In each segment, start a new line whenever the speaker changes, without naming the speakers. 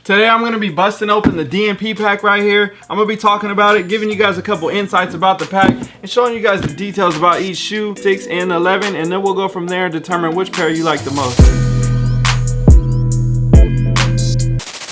Today I'm going to be busting open the DMP pack right here. I'm going to be talking about it, giving you guys a couple insights about the pack, and showing you guys the details about each shoe, 6 and 11, and then we'll go from there and determine which pair you like the most.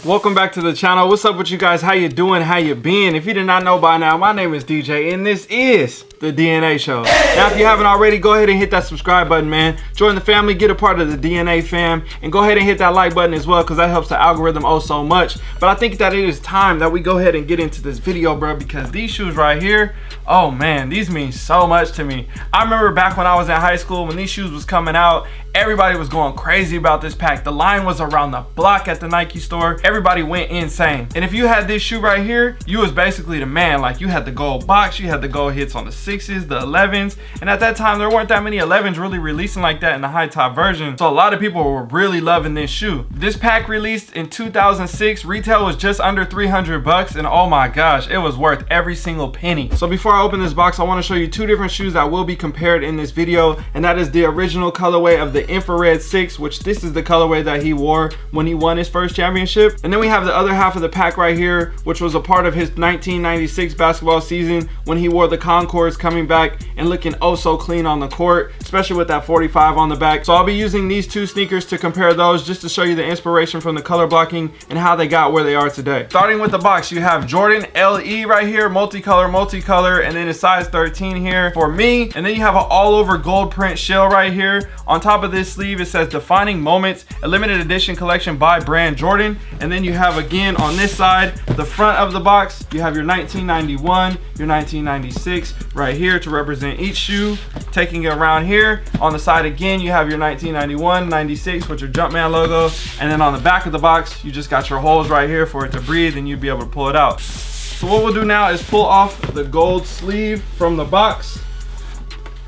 Welcome back to the channel. What's up with you guys? How you doing? How you been? If you did not know by now, my name is DJ and this is the DNA Show. Now, if you haven't already, go ahead and hit that subscribe button, man. Join the family, get a part of the DNA fam, and go ahead and hit that like button as well, because that helps the algorithm oh so much. But I think that it is time that we go ahead and get into this video, bro, because these shoes right here, oh man, these mean so much to me. I remember back when I was in high school, when these shoes was coming out, everybody was going crazy about this pack. The line was around the block at the Nike store. Everybody went insane. And if you had this shoe right here, you was basically the man. Like, you had the gold box, you had the gold hits on the 6s, the 11s, and at that time there weren't that many 11s really releasing like that in the high top version, so a lot of people were really loving this shoe. This pack released in 2006. Retail was just under 300 bucks, and oh my gosh, it was worth every single penny. So before I open this box, I want to show you two different shoes that will be compared in this video, and that is the original colorway of the infrared 6, which this is the colorway that he wore when he won his first championship, and then we have the other half of the pack right here, which was a part of his 1996 basketball season when he wore the Concords, coming back and looking oh so clean on the court, especially with that 45 on the back. So I'll be using these two sneakers to compare those, just to show you the inspiration from the color blocking and how they got where they are today. Starting with the box, you have Jordan LE right here, multicolor, and then a size 13 here for me, and then you have an all over gold print shell right here. On top of this sleeve, it says defining moments, a limited edition collection by brand Jordan. And then you have, again on this side, the front of the box, you have your 1991, your 1996 right here to represent each shoe. Taking it around here on the side, again you have your 1991, 96 with your Jumpman logo, and then on the back of the box you just got your holes right here for it to breathe, and you'd be able to pull it out. So what we'll do now is pull off the gold sleeve from the box,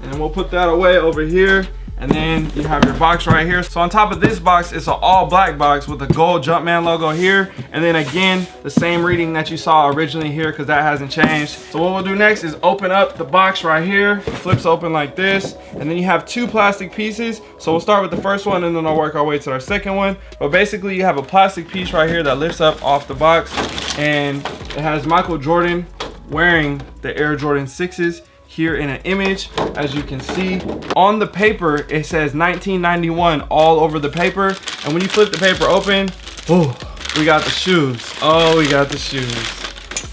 and we'll put that away over here. And then you have your box right here. So on top of this box, it's an all black box with a gold Jumpman logo here. And then again, the same reading that you saw originally here, because that hasn't changed. So what we'll do next is open up the box right here. It flips open like this. And then you have two plastic pieces. So we'll start with the first one and then I'll work our way to our second one. But basically you have a plastic piece right here that lifts up off the box. And it has Michael Jordan wearing the Air Jordan 6s. Here in an image, as you can see on the paper, it says 1991 all over the paper. And when you flip the paper open, oh, we got the shoes. Oh, we got the shoes,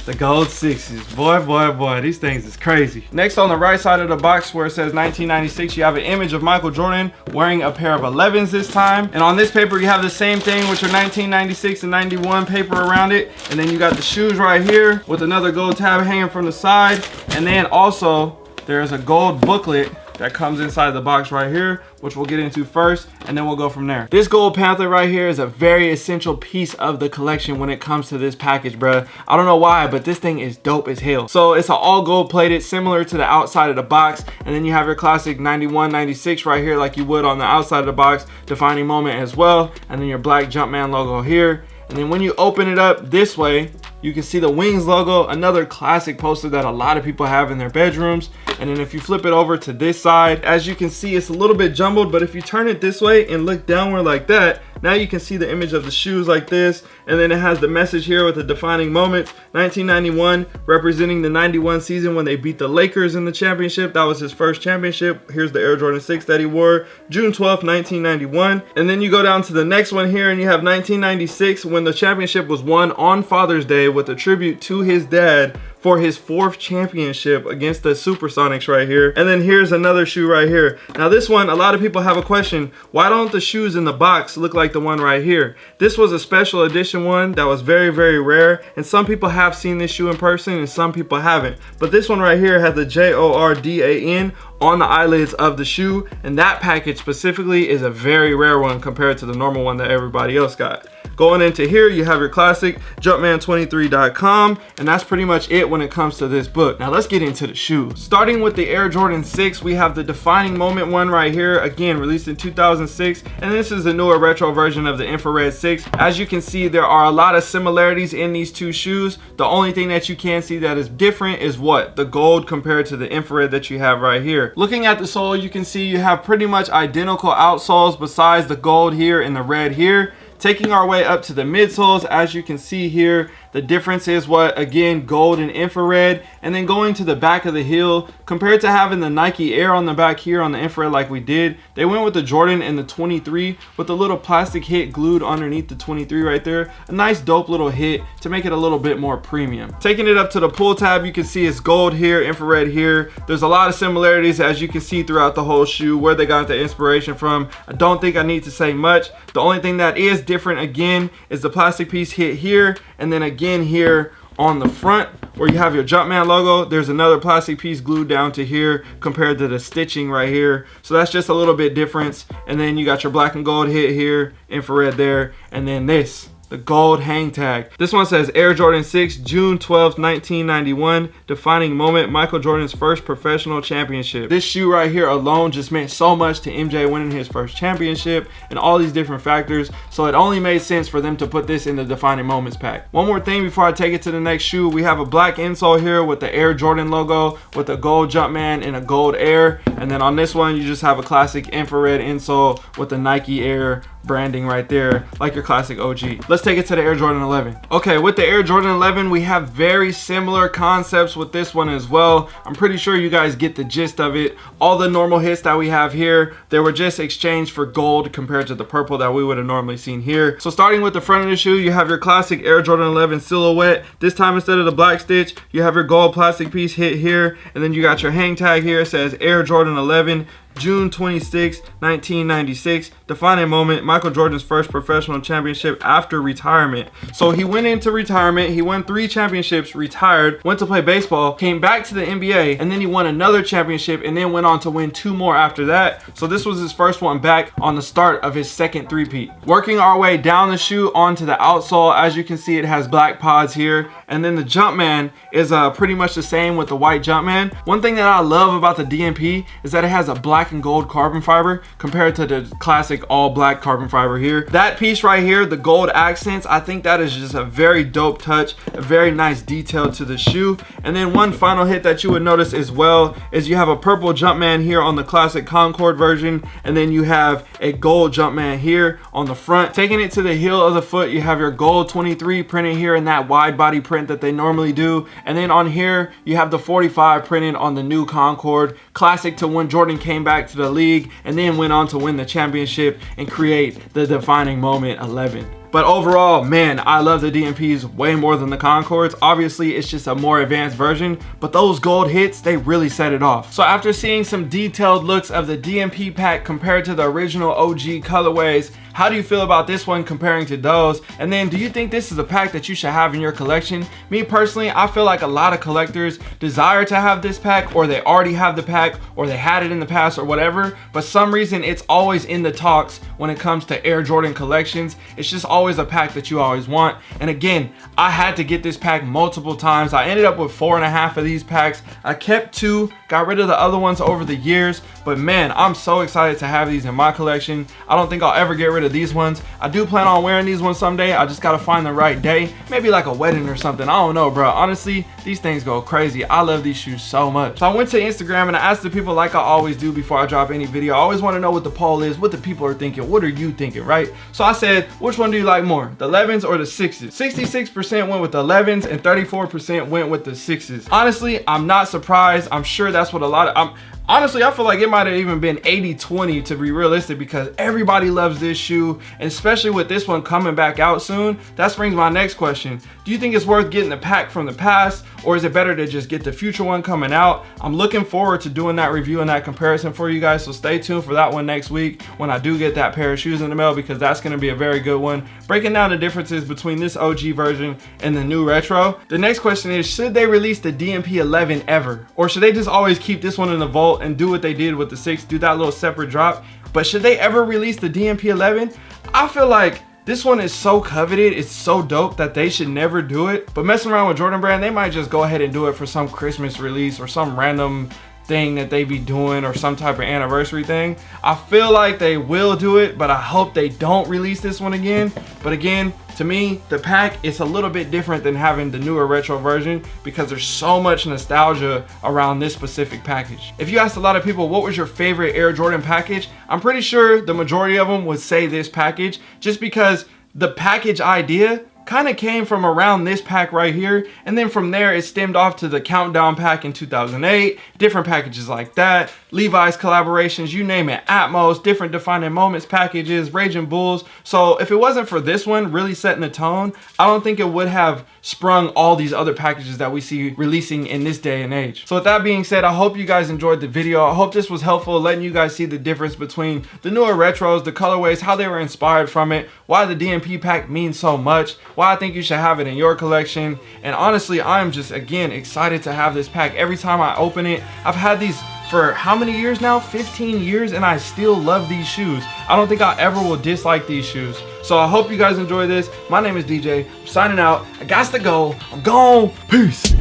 the gold 6s. Boy, these things is crazy. Next, on the right side of the box where it says 1996, you have an image of Michael Jordan wearing a pair of 11s this time. And on this paper you have the same thing with your 1996 and 91 paper around it. And then you got the shoes right here with another gold tab hanging from the side. And then also there's a gold booklet that comes inside the box right here, which we'll get into first, and then we'll go from there. This gold pamphlet right here is a very essential piece of the collection when it comes to this package, bruh. I don't know why, but this thing is dope as hell. So it's an all gold plated, similar to the outside of the box, and then you have your classic 91, 96 right here, like you would on the outside of the box, defining moment as well, and then your black Jumpman logo here. And then when you open it up this way, you can see the Wings logo, another classic poster that a lot of people have in their bedrooms. And then if you flip it over to this side, as you can see, it's a little bit jumbled, but if you turn it this way and look downward like that, now you can see the image of the shoes like this. And then it has the message here with the defining moments, 1991, representing the 91 season when they beat the Lakers in the championship. That was his first championship. Here's the Air Jordan 6 that he wore, June 12th, 1991. And then you go down to the next one here and you have 1996, when the championship was won on Father's Day, with a tribute to his dad for his 4th championship against the Supersonics right here. And then here's another shoe right here. Now this one, a lot of people have a question. Why don't the shoes in the box look like the one right here? This was a special edition one that was very, very rare. And some people have seen this shoe in person and some people haven't. But this one right here had the Jordan on the eyelids of the shoe. And that package specifically is a very rare one compared to the normal one that everybody else got. Going into here, you have your classic Jumpman23.com, and that's pretty much it when it comes to this book. Now let's get into the shoes. Starting with the Air Jordan 6, we have the defining moment one right here, again released in 2006, and this is the newer retro version of the infrared 6. As you can see, there are a lot of similarities in these two shoes. The only thing that you can see that is different is what? The gold compared to the infrared that you have right here. Looking at the sole, you can see you have pretty much identical outsoles besides the gold here and the red here. Taking our way up to the midsoles, as you can see here, the difference is what, again, gold and infrared. And then going to the back of the heel, compared to having the Nike Air on the back here on the infrared like we did, they went with the Jordan and the 23 with a little plastic hit glued underneath the 23 right there. A nice dope little hit to make it a little bit more premium. Taking it up to the pull tab, you can see it's gold here, infrared here. There's a lot of similarities, as you can see, throughout the whole shoe, where they got the inspiration from. I don't think I need to say much. The only thing that is different, again, is the plastic piece hit here, and then again here on the front where you have your Jumpman logo, there's another plastic piece glued down to here compared to the stitching right here. So that's just a little bit difference. And then you got your black and gold hit here, infrared there, and then this, the gold hang tag. This one says Air Jordan 6, June 12th, 1991, defining moment, Michael Jordan's first professional championship. This shoe right here alone just meant so much to MJ winning his first championship and all these different factors, so it only made sense for them to put this in the defining moments pack. One more thing before I take it to the next shoe, we have a black insole here with the Air Jordan logo with a gold Jumpman and a gold Air, and then on this one you just have a classic infrared insole with the Nike Air branding right there, like your classic OG. Let's take it to the Air Jordan 11. Okay, with the Air Jordan 11, we have very similar concepts with this one as well. I'm pretty sure you guys get the gist of it. All the normal hits that we have here, they were just exchanged for gold compared to the purple that we would have normally seen here. So starting with the front of the shoe, you have your classic Air Jordan 11 silhouette. This time, instead of the black stitch, you have your gold plastic piece hit here, and then you got your hang tag here. It says Air Jordan 11, June 26, 1996, defining moment, Michael Jordan's first professional championship after retirement. So he went into retirement, he won 3 championships, retired, went to play baseball, came back to the NBA, and then he won another championship and then went on to win 2 more after that. So this was his first one back on the start of his second three-peat. Working our way down the shoe onto the outsole, as you can see, it has black pods here, and then the Jumpman is pretty much the same with the white Jumpman. One thing that I love about the DMP is that it has a black and gold carbon fiber compared to the classic all black carbon fiber here. That piece right here, the gold accents, I think that is just a very dope touch, a very nice detail to the shoe. And then one final hit that you would notice as well is you have a purple Jumpman here on the classic Concord version, and then you have a gold Jumpman here on the front. Taking it to the heel of the foot, you have your gold 23 printed here in that wide body print that they normally do, and then on here you have the 45 printed on the new Concord, classic to when Jordan came back to the league and then went on to win the championship and create the defining moment 11. But overall, man, I love the DMPs way more than the Concords. Obviously, it's just a more advanced version, but those gold hits, they really set it off. So after seeing some detailed looks of the DMP pack compared to the original OG colorways, how do you feel about this one comparing to those? And then, do you think this is a pack that you should have in your collection? Me personally, I feel like a lot of collectors desire to have this pack, or they already have the pack, or they had it in the past or whatever, but some reason it's always in the talks when it comes to Air Jordan collections. It's just always a pack that you always want. And again, I had to get this pack multiple times. I ended up with 4.5 of these packs. I kept 2, got rid of the other ones over the years, but man, I'm so excited to have these in my collection. I don't think I'll ever get rid of these ones. I do plan on wearing these ones someday. I just gotta find the right day, maybe like a wedding or something. I don't know, bro. Honestly, these things go crazy. I love these shoes so much. So I went to Instagram and I asked the people, like I always do before I drop any video. I always want to know what the poll is, what the people are thinking, what are you thinking, right? So I said, which one do you like more, the 11s or the 6s? 66% went with the 11s and 34% went with the 6s. Honestly, I'm not surprised. I'm sure that's what a lot of, honestly, I feel like it might have even been 80-20 to be realistic, because everybody loves this shoe, and especially with this one coming back out soon. That brings my next question. Do you think it's worth getting the pack from the past, or is it better to just get the future one coming out? I'm looking forward to doing that review and that comparison for you guys, so stay tuned for that one next week when I do get that pair of shoes in the mail, because that's going to be a very good one, breaking down the differences between this OG version and the new retro. The next question is, should they release the DMP 11 ever, or should they just always keep this one in the vault and do what they did with the 6, do that little separate drop? But should they ever release the DMP 11? I feel like this one is so coveted, it's so dope that they should never do it. But messing around with Jordan Brand, they might just go ahead and do it for some Christmas release or some random thing that they be doing, or some type of anniversary thing. I feel like they will do it, but I hope they don't release this one again. But again, to me, the pack is a little bit different than having the newer retro version, because there's so much nostalgia around this specific package. If you asked a lot of people what was your favorite Air Jordan package, I'm pretty sure the majority of them would say this package, just because the package idea kind of came from around this pack right here, and then from there it stemmed off to the Countdown pack in 2008, different packages like that, Levi's collaborations, you name it, Atmos, different Defining Moments packages, Raging Bulls. So if it wasn't for this one really setting the tone, I don't think it would have sprung all these other packages that we see releasing in this day and age. So with that being said, I hope you guys enjoyed the video. I hope this was helpful, letting you guys see the difference between the newer retros, the colorways, how they were inspired from it, why the DMP pack means so much, why I think you should have it in your collection. And honestly, I'm just, again, excited to have this pack. Every time I open it, I've had these for how many years now? 15 years, and I still love these shoes. I don't think I ever will dislike these shoes. So I hope you guys enjoy this. My name is DJ. I'm signing out. I got to go. I'm gone. Peace.